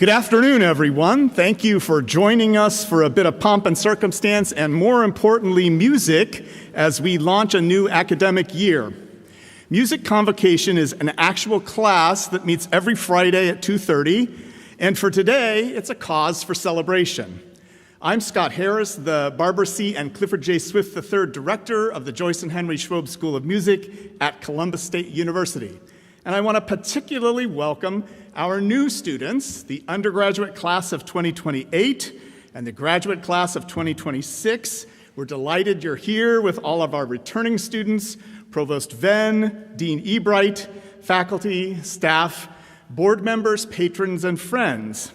Good afternoon, everyone. Thank you for joining us for a bit of pomp and circumstance and, more importantly, music as we launch a new academic year. Music Convocation is an actual class that meets every Friday at 2:30, and for today, it's a cause for celebration. I'm Scott Harris, the Barbara C. and Clifford J. Swift III Director of the Joyce and Henry Schwob School of Music at Columbus State University. And I want to particularly welcome our new students, the undergraduate class of 2028 and the graduate class of 2026. We're delighted you're here with all of our returning students, Provost Venn, Dean Ebright, faculty, staff, board members, patrons, and friends.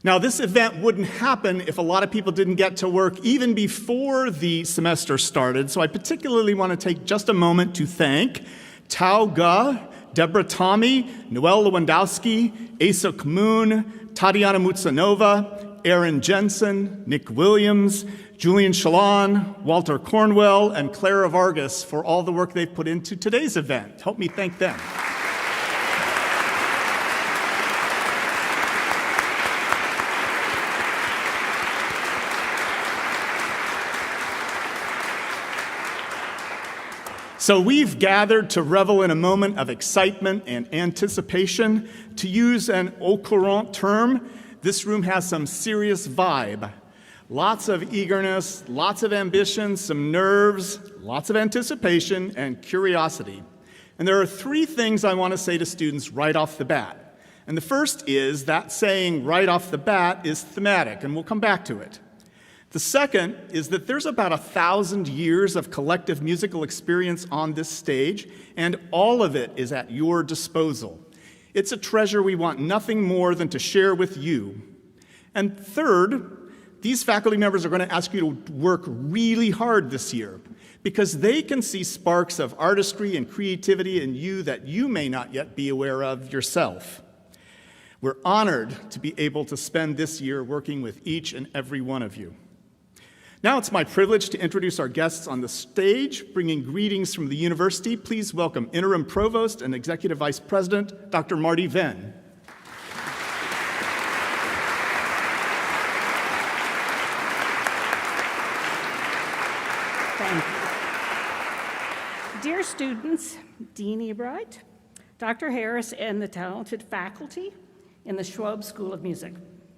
Now, this event wouldn't happen if a lot of people didn't get to work even before the semester started, so I particularly want to take just a moment to thank Tao Ge, Deborah Tommy, Noel Lewandowski, Asok Moon, Tatiana Mutsanova, Aaron Jensen, Nick Williams, Julian Shalon, Walter Cornwell, and Clara Vargas for all the work they've put into today's event. Help me thank them. So we've gathered to revel in a moment of excitement and anticipation. To use an au courant term, this room has some serious vibe. Lots of eagerness, lots of ambition, some nerves, lots of anticipation, and curiosity. And there are three things I want to say to students right off the bat. And the first is that saying right off the bat is thematic, and we'll come back to it. The second is that there's about 1,000 years of collective musical experience on this stage, and all of it is at your disposal. It's a treasure we want nothing more than to share with you. And third, these faculty members are going to ask you to work really hard this year because they can see sparks of artistry and creativity in you that you may not yet be aware of yourself. We're honored to be able to spend this year working with each and every one of you. Now it's my privilege to introduce our guests on the stage. Bringing greetings from the university, please welcome Interim Provost and Executive Vice President, Dr. Marty Venn. Thank you. Dear students, Dean Ebright, Dr. Harris, and the talented faculty in the Schwob School of Music,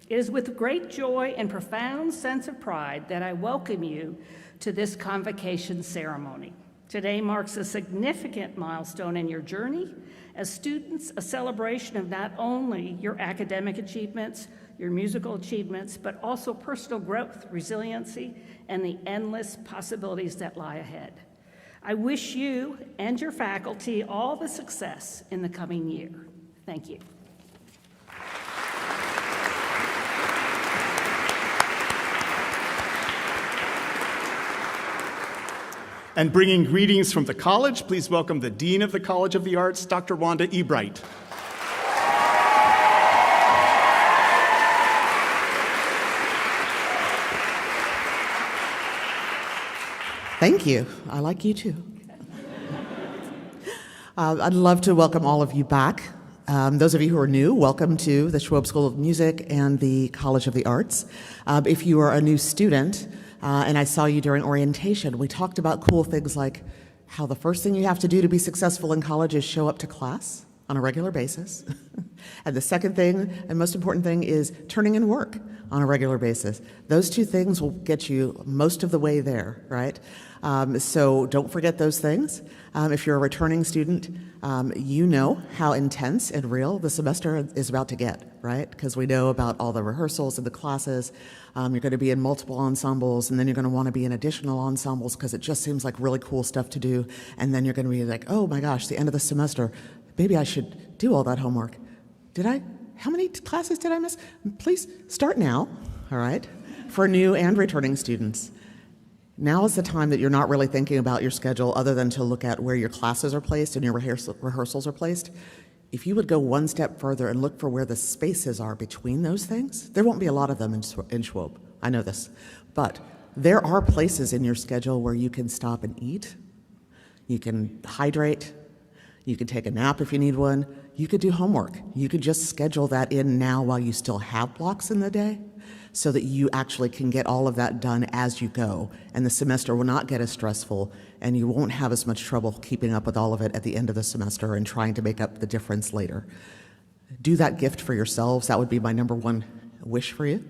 it is with great joy and profound sense of pride that I welcome you to this convocation ceremony. Today marks a significant milestone in your journey as students, a celebration of not only your academic achievements, your musical achievements, but also personal growth, resiliency, and the endless possibilities that lie ahead. I wish you and your faculty all the success in the coming year. Thank you. And bringing greetings from the college, please welcome the Dean of the College of the Arts, Dr. Wanda Ebright. Thank you. I like you too. I'd love to welcome all of you back. Those of you who are new, welcome to the Schwob School of Music and the College of the Arts. If you are a new student, and I saw you during orientation, we talked about cool things like how the first thing you have to do to be successful in college is show up to class on a regular basis. And the second thing, and most important thing, is turning in work on a regular basis. Those two things will get you most of the way there, right? So don't forget those things. If you're a returning student, you know how intense and real the semester is about to get, right? Because we know about all the rehearsals and the classes. You're going to be in multiple ensembles, and then you're going to want to be in additional ensembles because it just seems like really cool stuff to do. And then you're going to be like, oh my gosh, the end of the semester, maybe I should do all that homework. How many classes did I miss? Please start now, all right, for new and returning students. Now is the time that you're not really thinking about your schedule other than to look at where your classes are placed and your rehearsals are placed. If you would go one step further and look for where the spaces are between those things, there won't be a lot of them in Schwob, I know this, but there are places in your schedule where you can stop and eat, you can hydrate, you can take a nap if you need one, you could do homework. You could just schedule that in now while you still have blocks in the day so that you actually can get all of that done as you go. And the semester will not get as stressful, and you won't have as much trouble keeping up with all of it at the end of the semester and trying to make up the difference later. Do that gift for yourselves. That would be my number one wish for you.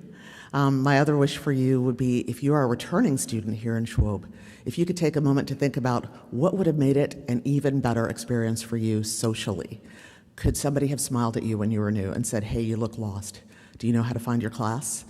My other wish for you would be, if you are a returning student here in Schwab, if you could take a moment to think about what would have made it an even better experience for you socially. Could somebody have smiled at you when you were new and said, hey, you look lost. Do you know how to find your class?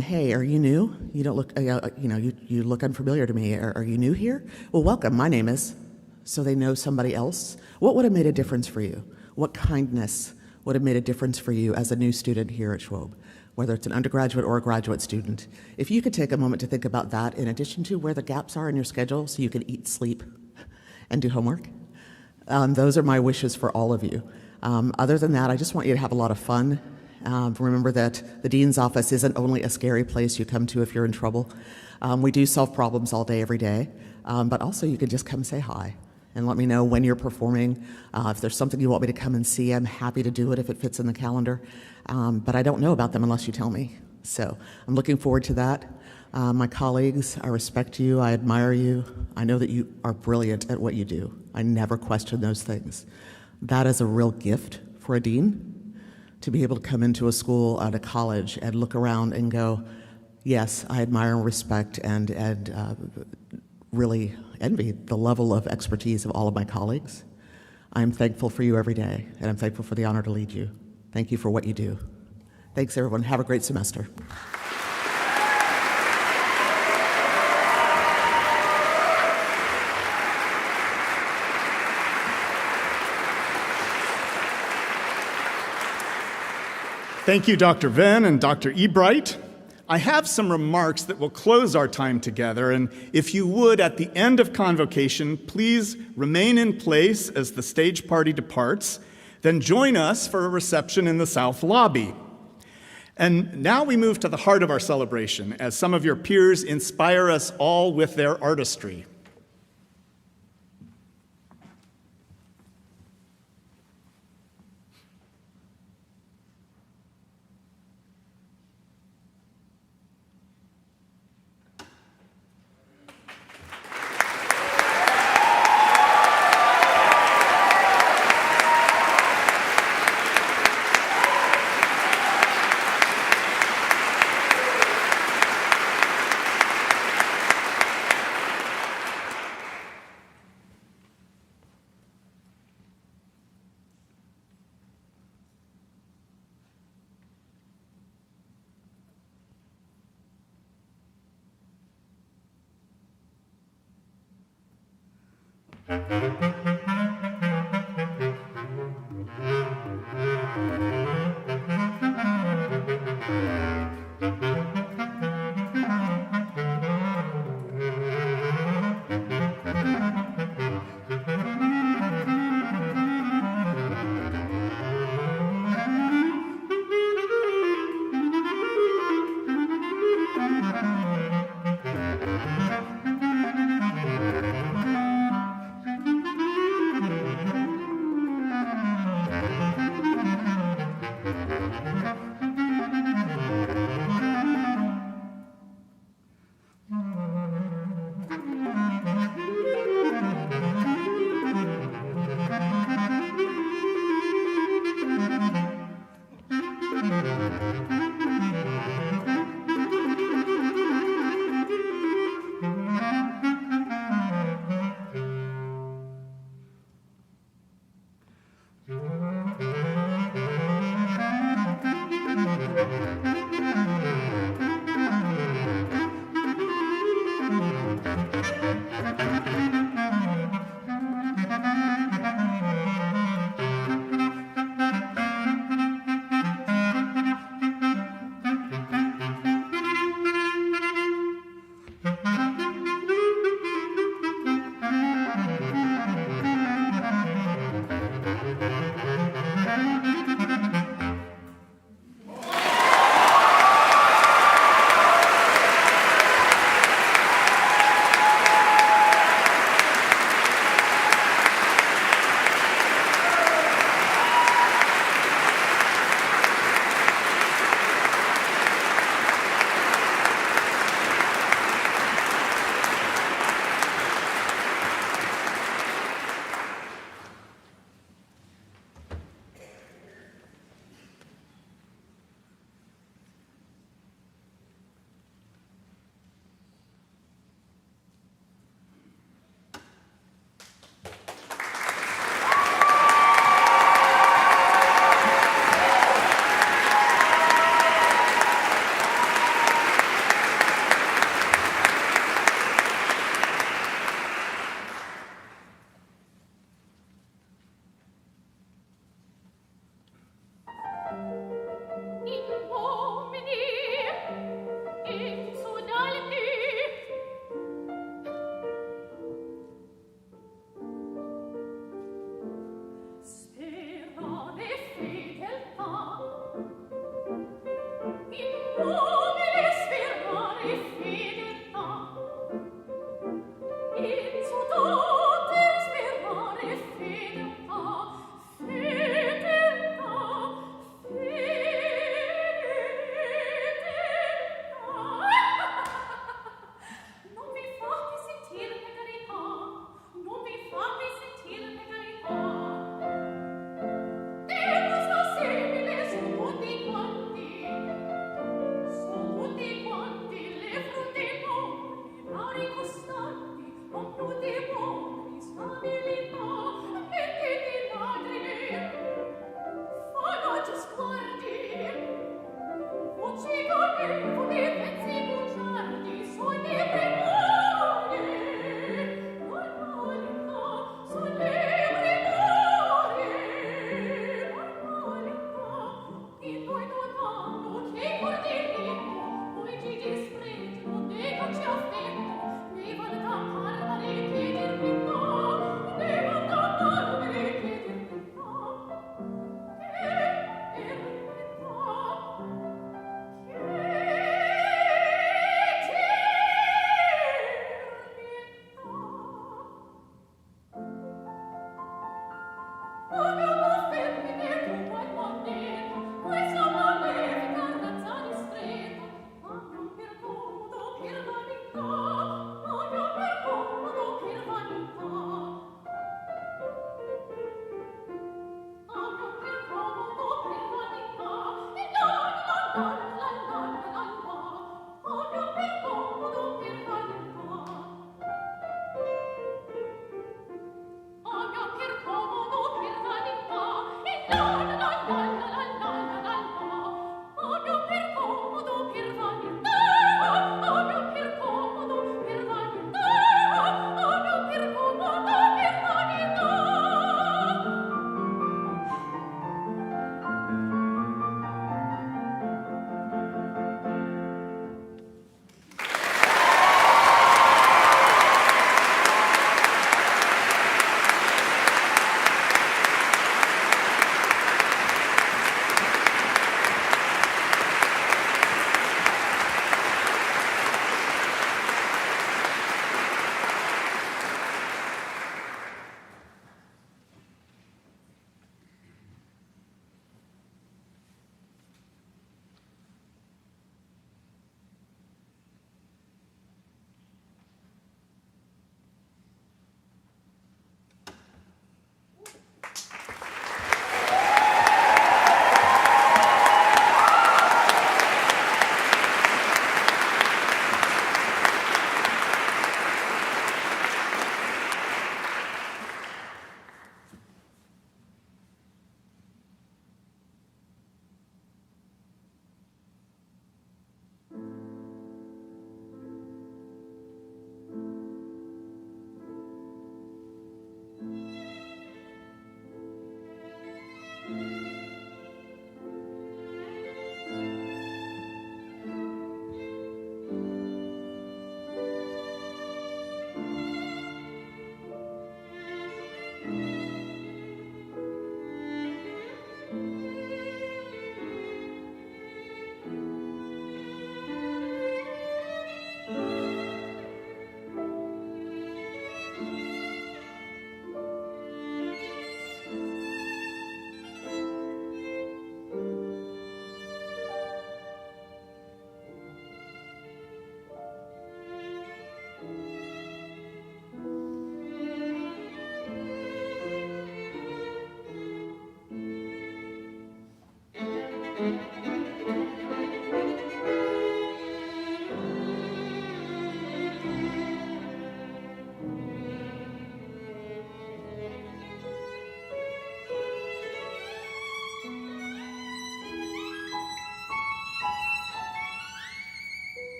Hey, are you new? You don't look, you look unfamiliar to me. Are you new here? Well, welcome, my name is. So they know somebody else. What would have made a difference for you? What kindness would have made a difference for you as a new student here at Schwab, whether it's an undergraduate or a graduate student? If you could take a moment to think about that, in addition to where the gaps are in your schedule so you can eat, sleep, and do homework, those are my wishes for all of you. Other than that, I just want you to have a lot of fun. Remember that the dean's office isn't only a scary place you come to if you're in trouble. We do solve problems all day, every day, but also you can just come say hi and let me know when you're performing. If there's something you want me to come and see, I'm happy to do it if it fits in the calendar, but I don't know about them unless you tell me. So I'm looking forward to that. My colleagues, I respect you, I admire you. I know that you are brilliant at what you do. I never question those things. That is a real gift for a dean, to be able to come into a school at a college and look around and go, yes, I admire and respect and really envy the level of expertise of all of my colleagues. I'm thankful for you every day, and I'm thankful for the honor to lead you. Thank you for what you do. Thanks, everyone. Have a great semester. Thank you, Dr. Venn and Dr. Ebright. I have some remarks that will close our time together, and if you would, at the end of Convocation, please remain in place as the stage party departs, then join us for a reception in the South Lobby. And now we move to the heart of our celebration, as some of your peers inspire us all with their artistry.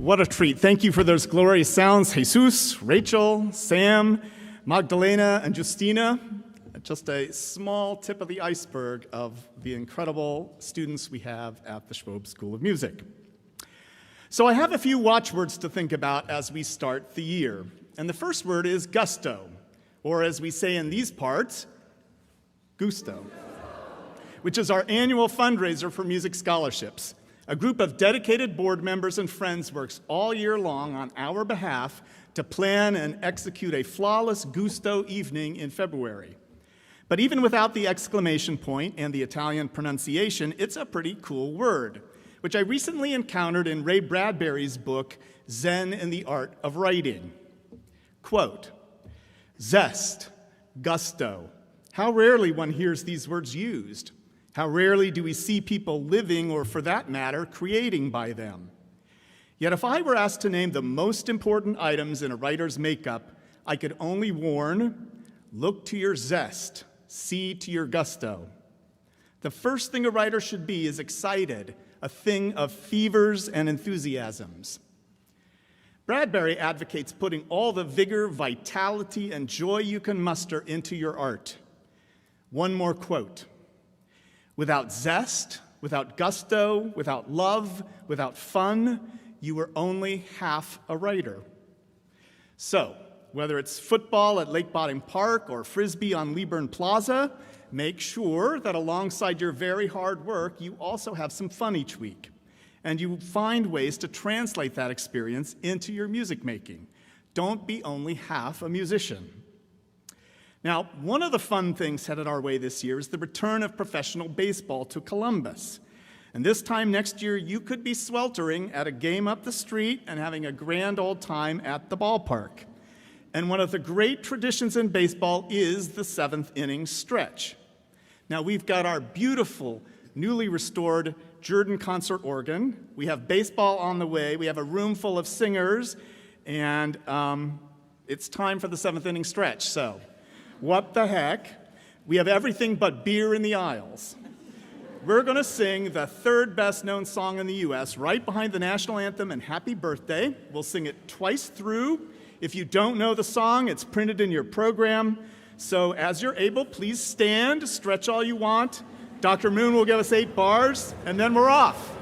What a treat. Thank you for those glorious sounds, Jesus, Rachel, Sam, Magdalena, and Justina. Just a small tip of the iceberg of the incredible students we have at the Schwob School of Music. So I have a few watchwords to think about as we start the year. And the first word is gusto, or as we say in these parts, gusto, which is our annual fundraiser for music scholarships. A group of dedicated board members and friends works all year long on our behalf to plan and execute a flawless gusto evening in February. But even without the exclamation point and the Italian pronunciation, it's a pretty cool word, which I recently encountered in Ray Bradbury's book, Zen and the Art of Writing. Quote, zest, gusto. How rarely one hears these words used. How rarely do we see people living, or for that matter, creating by them. Yet if I were asked to name the most important items in a writer's makeup, I could only warn, look to your zest, see to your gusto. The first thing a writer should be is excited, a thing of fevers and enthusiasms. Bradbury advocates putting all the vigor, vitality, and joy you can muster into your art. One more quote. Without zest, without gusto, without love, without fun, you are only half a writer. So, whether it's football at Lake Bottom Park or frisbee on Leeburn Plaza, make sure that alongside your very hard work, you also have some fun each week. And you find ways to translate that experience into your music making. Don't be only half a musician. Now, one of the fun things headed our way this year is the return of professional baseball to Columbus. And this time next year, you could be sweltering at a game up the street and having a grand old time at the ballpark. And one of the great traditions in baseball is the seventh inning stretch. Now, we've got our beautiful, newly restored Jordan concert organ. We have baseball on the way. We have a room full of singers. And it's time for the seventh inning stretch. So, what the heck? We have everything but beer in the aisles. We're going to sing the third best known song in the U.S. right behind the national anthem and Happy Birthday. We'll sing it twice through. If you don't know the song, it's printed in your program. So as you're able, please stand, stretch all you want. Dr. Moon will give us 8 bars, and then we're off.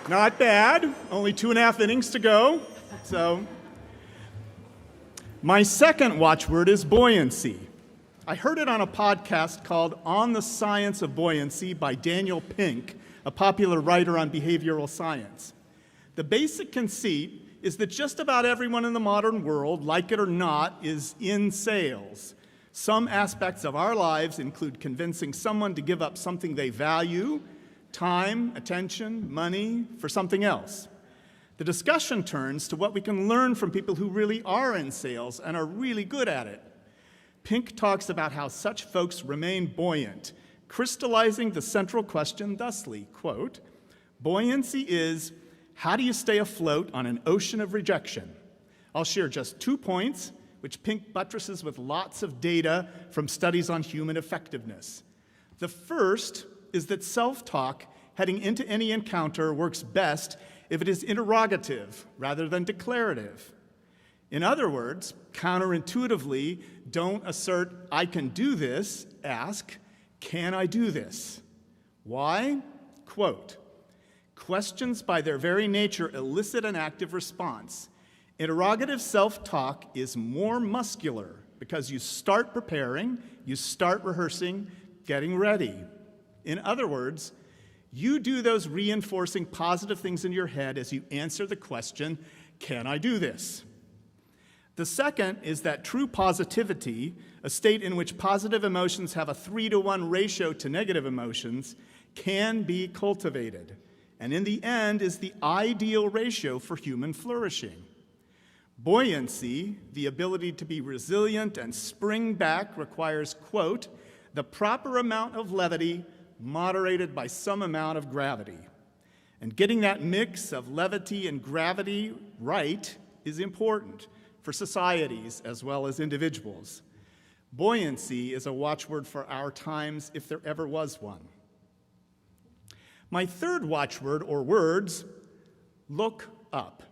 Not bad. Only 2.5 innings to go. So, my second watchword is buoyancy. I heard it on a podcast called On the Science of Buoyancy by Daniel Pink, a popular writer on behavioral science. The basic conceit is that just about everyone in the modern world, like it or not, is in sales. Some aspects of our lives include convincing someone to give up something they value, time, attention, money, for something else. The discussion turns to what we can learn from people who really are in sales and are really good at it. Pink talks about how such folks remain buoyant, crystallizing the central question thusly, quote, "Buoyancy is, how do you stay afloat on an ocean of rejection?" I'll share just 2 points, which Pink buttresses with lots of data from studies on human effectiveness. The first is that self-talk heading into any encounter works best if it is interrogative rather than declarative. In other words, counterintuitively, don't assert, "I can do this," ask, "Can I do this?" Why? Quote, "Questions by their very nature elicit an active response. Interrogative self-talk is more muscular because you start preparing, you start rehearsing, getting ready. In other words, you do those reinforcing positive things in your head as you answer the question, can I do this? The second is that true positivity, a state in which positive emotions have a 3-to-1 ratio to negative emotions, can be cultivated, and in the end is the ideal ratio for human flourishing. Buoyancy, the ability to be resilient and spring back, requires, quote, "the proper amount of levity moderated by some amount of gravity." And getting that mix of levity and gravity right is important for societies as well as individuals. Buoyancy is a watchword for our times if there ever was one. My third watchword, or words, look up.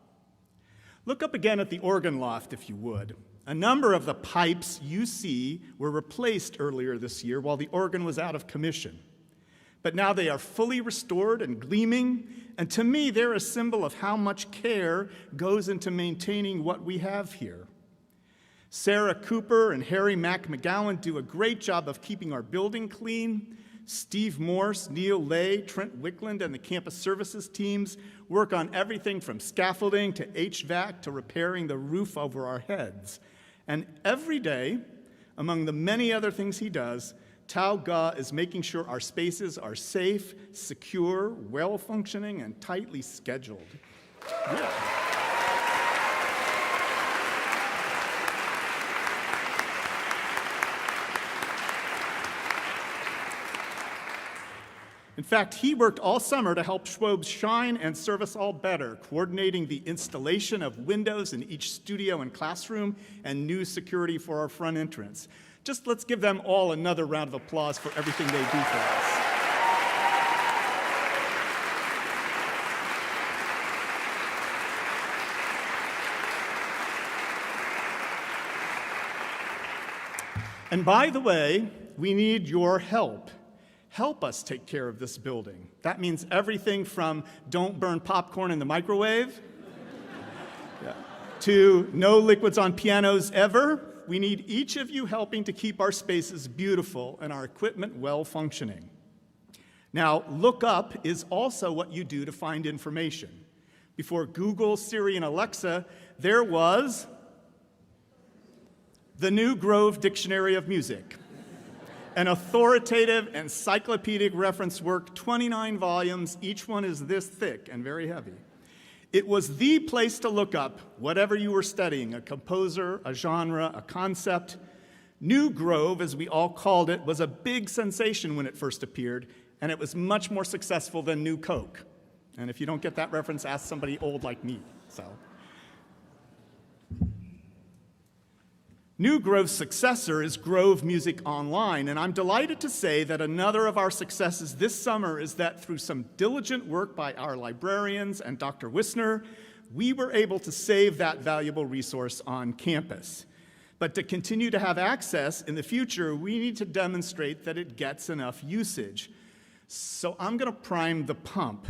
Look up again at the organ loft, if you would. A number of the pipes you see were replaced earlier this year while the organ was out of commission. But now they are fully restored and gleaming, and to me, they're a symbol of how much care goes into maintaining what we have here. Sarah Cooper and Harry McGowan do a great job of keeping our building clean. Steve Morse, Neil Lay, Trent Wickland, and the campus services teams work on everything from scaffolding to HVAC to repairing the roof over our heads. And every day, among the many other things he does, Tao Ga is making sure our spaces are safe, secure, well-functioning, and tightly scheduled. Yeah. In fact, he worked all summer to help Schwab shine and serve us all better, coordinating the installation of windows in each studio and classroom and new security for our front entrance. Just let's give them all another round of applause for everything they do for us. And by the way, we need your help. Help us take care of this building. That means everything from don't burn popcorn in the microwave to no liquids on pianos ever. We need each of you helping to keep our spaces beautiful and our equipment well functioning. Now, look up is also what you do to find information. Before Google, Siri, and Alexa, there was the New Grove Dictionary of Music, an authoritative encyclopedic reference work, 29 volumes. Each one is this thick and very heavy. It was the place to look up whatever you were studying, a composer, a genre, a concept. New Grove, as we all called it, was a big sensation when it first appeared, and it was much more successful than New Coke. And if you don't get that reference, ask somebody old like me. New Grove's successor is Grove Music Online, and I'm delighted to say that another of our successes this summer is that through some diligent work by our librarians and Dr. Wissner, we were able to save that valuable resource on campus. But to continue to have access in the future, we need to demonstrate that it gets enough usage. So I'm going to prime the pump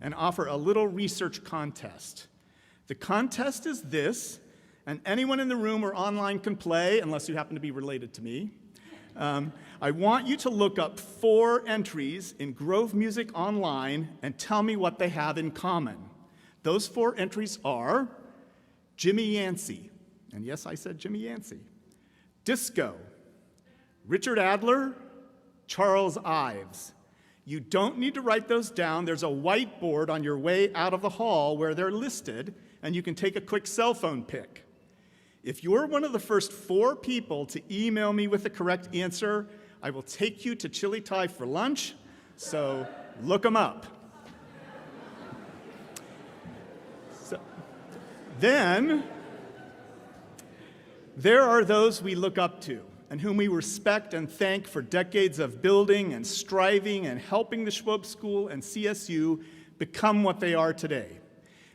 and offer a little research contest. The contest is this, and anyone in the room or online can play, unless you happen to be related to me. I want you to look up 4 entries in Grove Music Online and tell me what they have in common. Those 4 entries are Jimmy Yancey, and yes, I said Jimmy Yancey, disco, Richard Adler, Charles Ives. You don't need to write those down. There's a whiteboard on your way out of the hall where they're listed, and you can take a quick cell phone pic. If you're one of the first 4 people to email me with the correct answer, I will take you to Chili Thai for lunch, so look them up. Then, there are those we look up to and whom we respect and thank for decades of building and striving and helping the Schwab School and CSU become what they are today.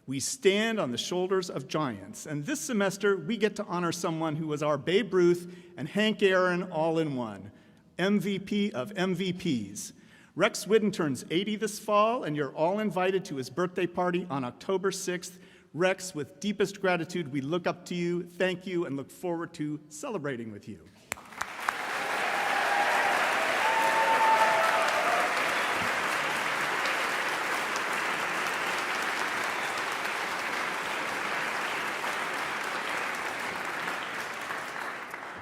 We stand on the shoulders of giants, and this semester we get to honor someone who was our Babe Ruth and Hank Aaron all in one, MVP of MVPs. Rex Whidden turns 80 this fall, and you're all invited to his birthday party on October 6th. Rex, with deepest gratitude, we look up to you, thank you, and look forward to celebrating with you.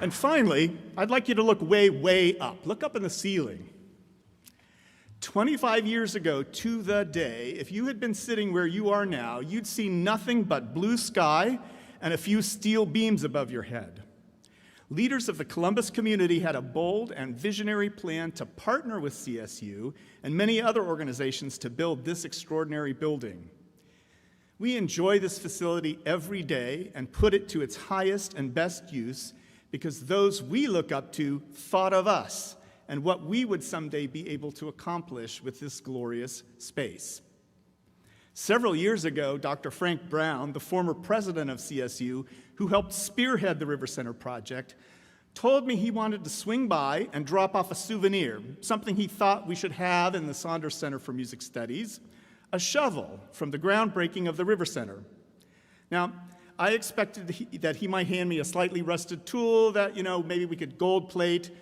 And finally, I'd like you to look way, way up. Look up in the ceiling. 25 years ago to the day, if you had been sitting where you are now, you'd see nothing but blue sky and a few steel beams above your head. Leaders of the Columbus community had a bold and visionary plan to partner with CSU and many other organizations to build this extraordinary building. We enjoy this facility every day and put it to its highest and best use because those we look up to thought of us and what we would someday be able to accomplish with this glorious space. Several years ago, Dr. Frank Brown, the former president of CSU, who helped spearhead the River Center project, told me he wanted to swing by and drop off a souvenir, something he thought we should have in the Saunders Center for Music Studies, a shovel from the groundbreaking of the River Center. Now, I expected that he might hand me a slightly rusted tool that, maybe we could gold plate,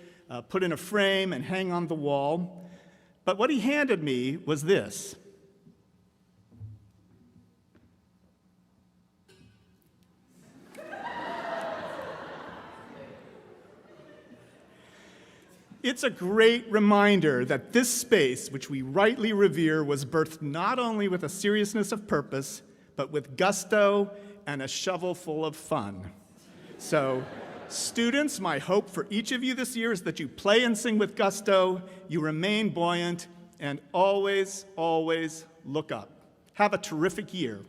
put in a frame, and hang on the wall. But what he handed me was this. It's a great reminder that this space, which we rightly revere, was birthed not only with a seriousness of purpose, but with gusto and a shovel full of fun. So, students, my hope for each of you this year is that you play and sing with gusto, you remain buoyant, and always, always look up. Have a terrific year.